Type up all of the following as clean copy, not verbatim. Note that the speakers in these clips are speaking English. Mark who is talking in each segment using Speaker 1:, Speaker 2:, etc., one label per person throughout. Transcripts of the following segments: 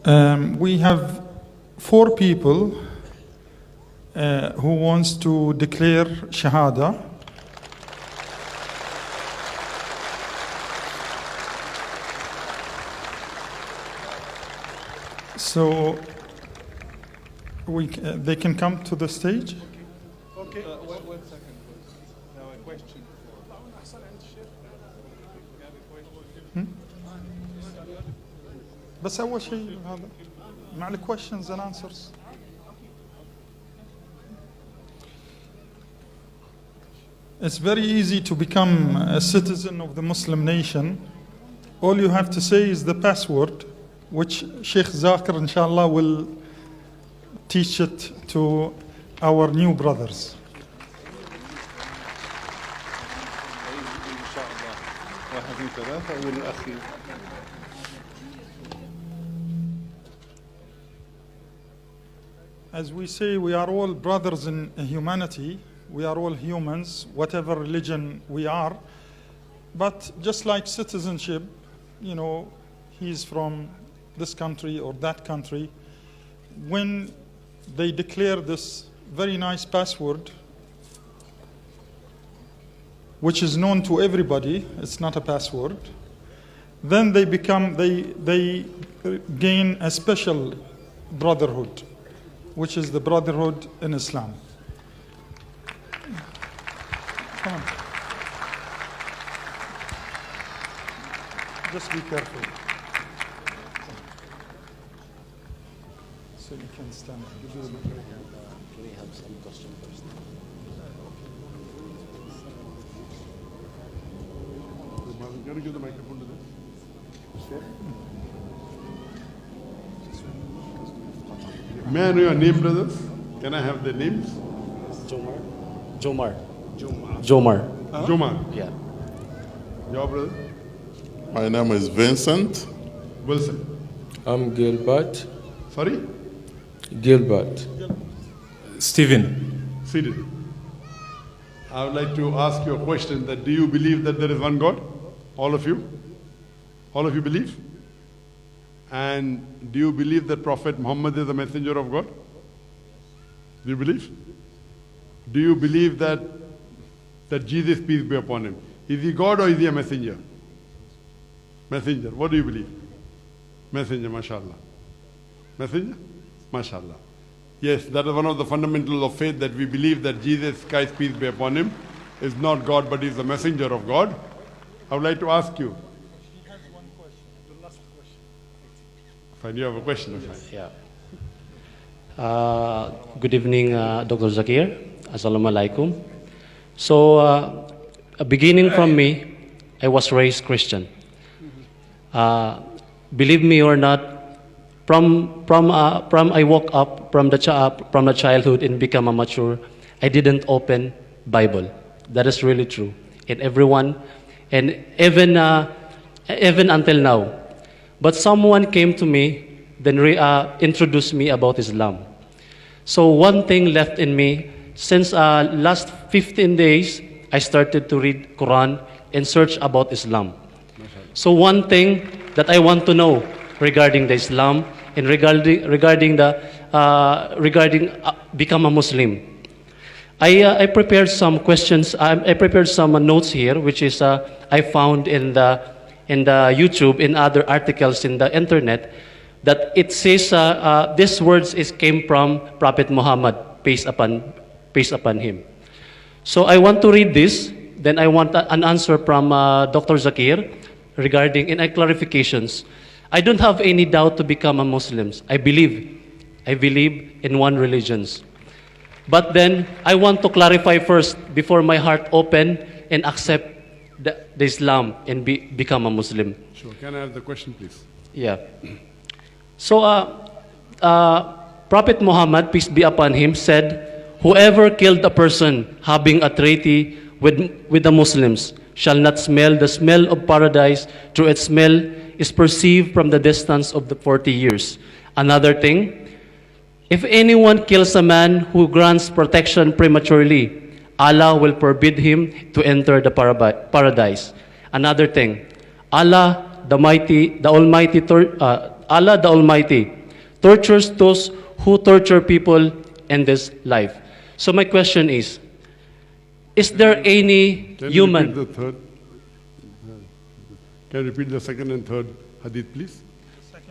Speaker 1: We have four people who wants to declare Shahada. So they can come to the stage.
Speaker 2: Okay. One second. Now a question.
Speaker 1: بس أول شيء هذا مع the questions and answers. It's very easy to become a citizen of the Muslim nation. All you have to say is the password, which Sheikh Zakir inshallah will teach it to our new brothers. As we say, we are all brothers in humanity. We are all humans, whatever religion we are. But just like citizenship, he's from this country or that country. When they declare this very nice password, which is known to everybody, it's not a password, then they gain a special brotherhood, which is the brotherhood in Islam. Come on. Just be careful. So you can stand.
Speaker 3: Can we have some question first?
Speaker 2: Can you give the microphone to them? May I know your name, brothers? Can I have the names?
Speaker 3: Jomar. Yeah.
Speaker 2: Your brother?
Speaker 4: My name is Vincent.
Speaker 2: Wilson.
Speaker 5: I'm Gilbert.
Speaker 2: Sorry?
Speaker 5: Gilbert.
Speaker 6: Stephen.
Speaker 2: Seated. I would like to ask you a question that do you believe that there is one God? All of you? All of you believe? And do you believe that Prophet Muhammad is a messenger of God? Do you believe? Do you believe that Jesus, peace be upon him, is he God or is he a messenger? Messenger. What do you believe? Messenger, mashallah. Messenger? Mashallah. Yes, that is one of the fundamentals of faith, that we believe that Jesus Christ, peace be upon him, is not God but is the messenger of God. I would like to ask you.
Speaker 1: He has one question, the last question.
Speaker 2: Fine, you have a question?
Speaker 3: Yeah. Good evening, Dr. Zakir. Assalamu alaikum. So, beginning from me, I was raised Christian. Believe me or not, from I woke up from the childhood and become a mature, I didn't open Bible. That is really true. And everyone, and even until now. But someone came to me, then introduced me about Islam. So one thing left in me, since last 15 days, I started to read Quran and search about Islam. So one thing that I want to know regarding the Islam and regarding become a Muslim. I prepared some questions. I prepared some notes here, which is I found in the YouTube, in other articles in the internet, that it says these words came from Prophet Muhammad, peace upon him. So I want to read this. Then I want an answer from Dr. Zakir regarding clarifications. I don't have any doubt to become a Muslim. I believe in one religion. But then I want to clarify first before my heart open and accept the Islam and become a Muslim.
Speaker 2: Sure. Can I have the question, please?
Speaker 3: Yeah. So Prophet Muhammad, peace be upon him, said, "Whoever killed a person having a treaty with the Muslims shall not smell the smell of paradise, through its smell is perceived from the distance of the 40 years. Another thing, if anyone kills a man who grants protection prematurely, Allah will forbid him to enter the paradise. Another thing, Allah the Almighty tortures those who torture people in this life. So my question is there any
Speaker 2: Can you
Speaker 3: human...
Speaker 2: repeat the third? Can you repeat the second and third hadith, please?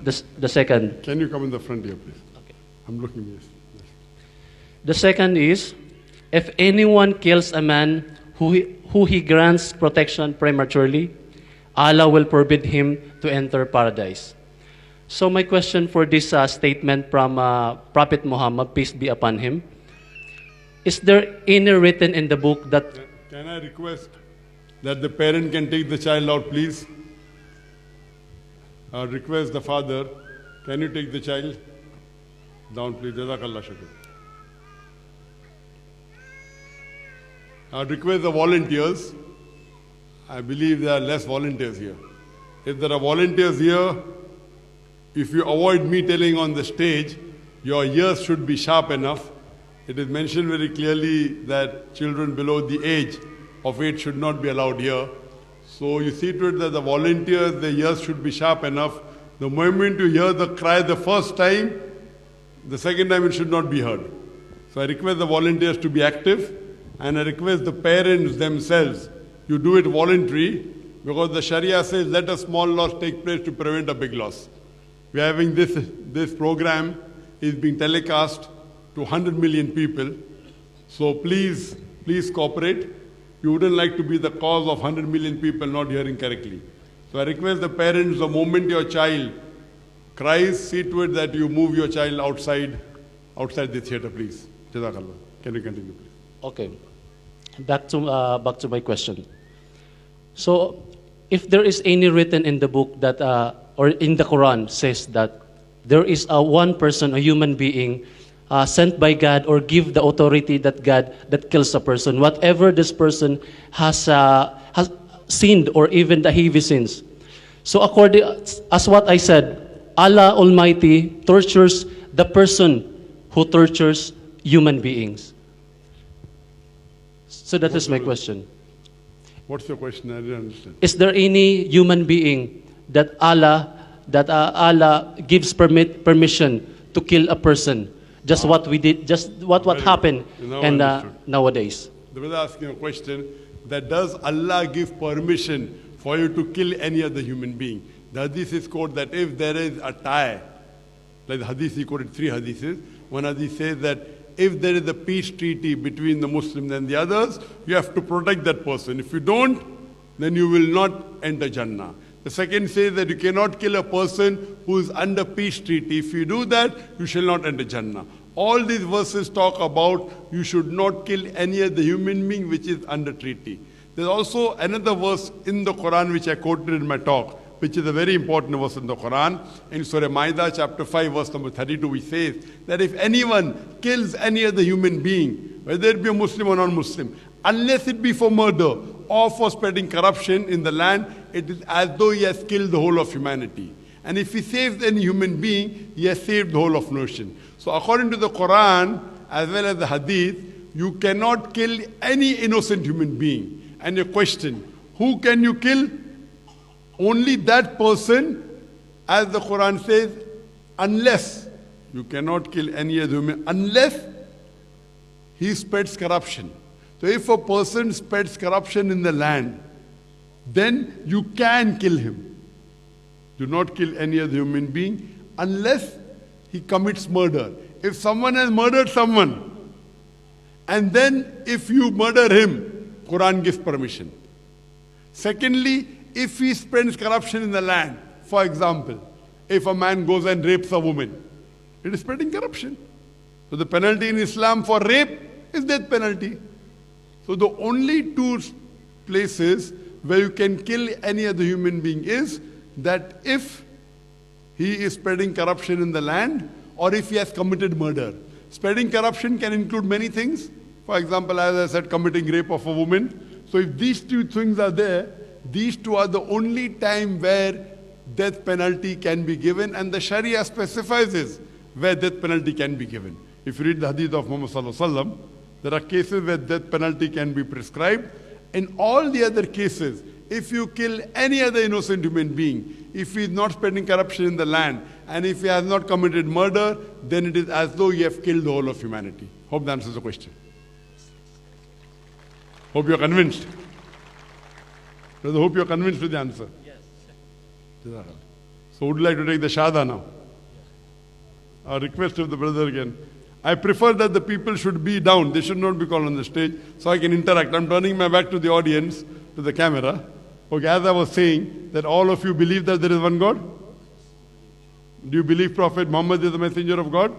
Speaker 3: The second.
Speaker 2: Can you come in the front here, please? I'm looking, yes.
Speaker 3: The second is, if anyone kills a man who he grants protection prematurely, Allah will forbid him to enter paradise. So my question for this statement from Prophet Muhammad, peace be upon him, is there any written in the book that...
Speaker 2: Can I request that the parent can take the child out, please? I request the father, can you take the child down, please? Jazakallah shukr. I request the volunteers. I believe there are less volunteers here. If there are volunteers here, if you avoid me telling on the stage, your ears should be sharp enough. It is mentioned very clearly that children below the age of 8 should not be allowed here. So you see to it that the volunteers, their ears should be sharp enough. The moment you hear the cry the first time, the second time it should not be heard. So I request the volunteers to be active, and I request the parents themselves, you do it voluntary, because the Sharia says let a small loss take place to prevent a big loss. We are having this program is being telecast to 100 million people. So please cooperate. You wouldn't like to be the cause of 100 million people not hearing correctly. So I request the parents, the moment your child cries, see to it that you move your child outside the theater, please. Jazakallah. Can you continue, please?
Speaker 3: Okay. Back to my question. So, if there is any written in the book that, or in the Quran says that there is one person, a human being, sent by God or give the authority that God that kills a person, whatever this person has sinned or even the heavy sins. So, according as what I said, Allah Almighty tortures the person who tortures human beings. So that is my question.
Speaker 2: What's your question? I didn't understand.
Speaker 3: Is there any human being that Allah gives permission to kill a person? Just what we did, just what happened and nowadays.
Speaker 2: The brother asking a question that does Allah give permission for you to kill any other human being? The hadith is quoted that if there is a tie, like the hadith, he quoted 3 hadiths. One hadith says that if there is a peace treaty between the Muslims and the others, you have to protect that person. If you don't, then you will not enter Jannah. The second says that you cannot kill a person who is under peace treaty. If you do that, you shall not enter Jannah. All these verses talk about you should not kill any other human being which is under treaty. There's also another verse in the Quran which I quoted in my talk, which is a very important verse in the Quran. In Surah Ma'idah chapter 5 verse number 32, which says that if anyone kills any other human being, whether it be a Muslim or non-Muslim, unless it be for murder or for spreading corruption in the land, it is as though he has killed the whole of humanity. And if he saves any human being, he has saved the whole of nation. So according to the Quran as well as the Hadith, you cannot kill any innocent human being. And your question, who can you kill? Only that person, as the Quran says, unless you cannot kill any other human, unless he spreads corruption. So if a person spreads corruption in the land, then you can kill him. Do not kill any other human being unless he commits murder. If someone has murdered someone, and then if you murder him, Quran gives permission. Secondly, if he spreads corruption in the land, for example, if a man goes and rapes a woman, it is spreading corruption. So the penalty in Islam for rape is death penalty. So the only 2 places where you can kill any other human being is that if he is spreading corruption in the land or if he has committed murder. Spreading corruption can include many things. For example, as I said, committing rape of a woman. So if these 2 things are there, these 2 are the only time where death penalty can be given, and the Sharia specifies where death penalty can be given. If you read the hadith of Muhammad Sallallahu Alaihi Wasallam, there are cases where death penalty can be prescribed. In all the other cases, if you kill any other innocent human being, if he is not spreading corruption in the land, And if he has not committed murder, then it is as though he has killed the whole of humanity. Hope that answers the question. Hope you are convinced. Brother, hope you are convinced with the answer. Yes. So would you like to take the Shahada now? A request of the brother again. I prefer that the people should be down. They should not be called on the stage so I can interact. I'm turning my back to the audience, to the camera. Okay, as I was saying, that all of you believe that there is one God? Do you believe Prophet Muhammad is the messenger of God?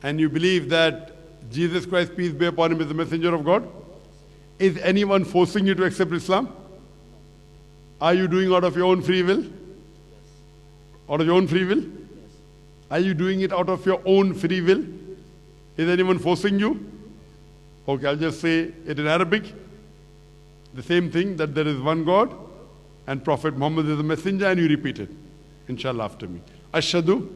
Speaker 2: And you believe that Jesus Christ, peace be upon him, is the messenger of God? Is anyone forcing you to accept Islam? Are you doing out of your own free will? Out of your own free will? Are you doing it out of your own free will? Is anyone forcing you? Okay, I'll just say it in Arabic. The same thing, that there is one God and Prophet Muhammad is the messenger, and you repeat it, inshallah, after me. Ashhadu.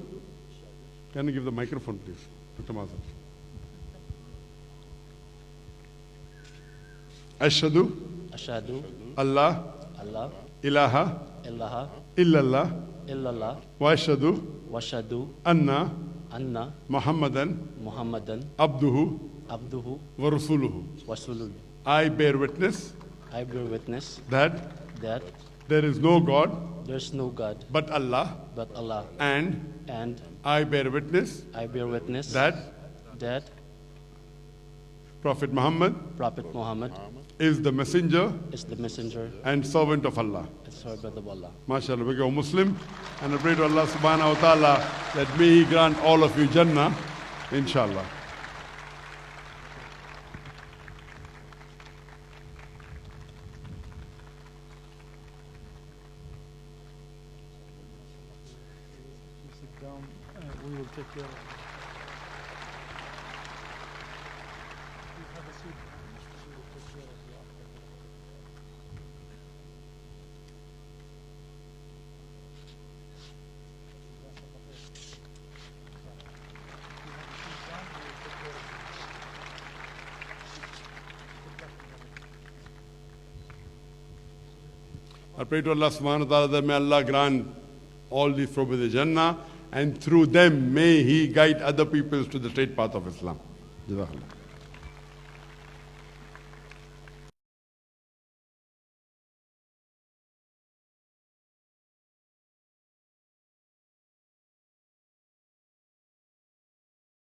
Speaker 2: Can you give the microphone, please, Dr. Mazhar? Ashhadu.
Speaker 3: Ashhadu.
Speaker 2: Allah.
Speaker 3: Allah.
Speaker 2: Ilaha.
Speaker 3: Ilaha.
Speaker 2: Illallah.
Speaker 3: Illallah.
Speaker 2: Wa ashhadu.
Speaker 3: Washhadu.
Speaker 2: Anna.
Speaker 3: Anna.
Speaker 2: Muhammadan.
Speaker 3: Muhammadan.
Speaker 2: Abduhu.
Speaker 3: Abduhu.
Speaker 2: Wa rasuluhu.
Speaker 3: Wasulul.
Speaker 2: I bear witness
Speaker 3: I bear witness
Speaker 2: that
Speaker 3: that
Speaker 2: there is no God
Speaker 3: there's no God
Speaker 2: but Allah,
Speaker 3: but Allah,
Speaker 2: and
Speaker 3: and
Speaker 2: I bear witness
Speaker 3: I bear witness
Speaker 2: that
Speaker 3: that
Speaker 2: Prophet Muhammad
Speaker 3: Prophet Muhammad
Speaker 2: is the messenger
Speaker 3: is the messenger
Speaker 2: and servant of Allah.
Speaker 3: and servant of Allah.
Speaker 2: MashaAllah, we go Muslim, and I pray to Allah subhanahu wa ta'ala that may He grant all of you Jannah, inshallah.
Speaker 1: Sit down, we will take care of it. You have a seat. We will take care of you after.
Speaker 2: I pray to Allah subhanahu wa ta'ala that may Allah grant all these from the Jannah, and through them may He guide other peoples to the straight path of Islam. Jazakallah.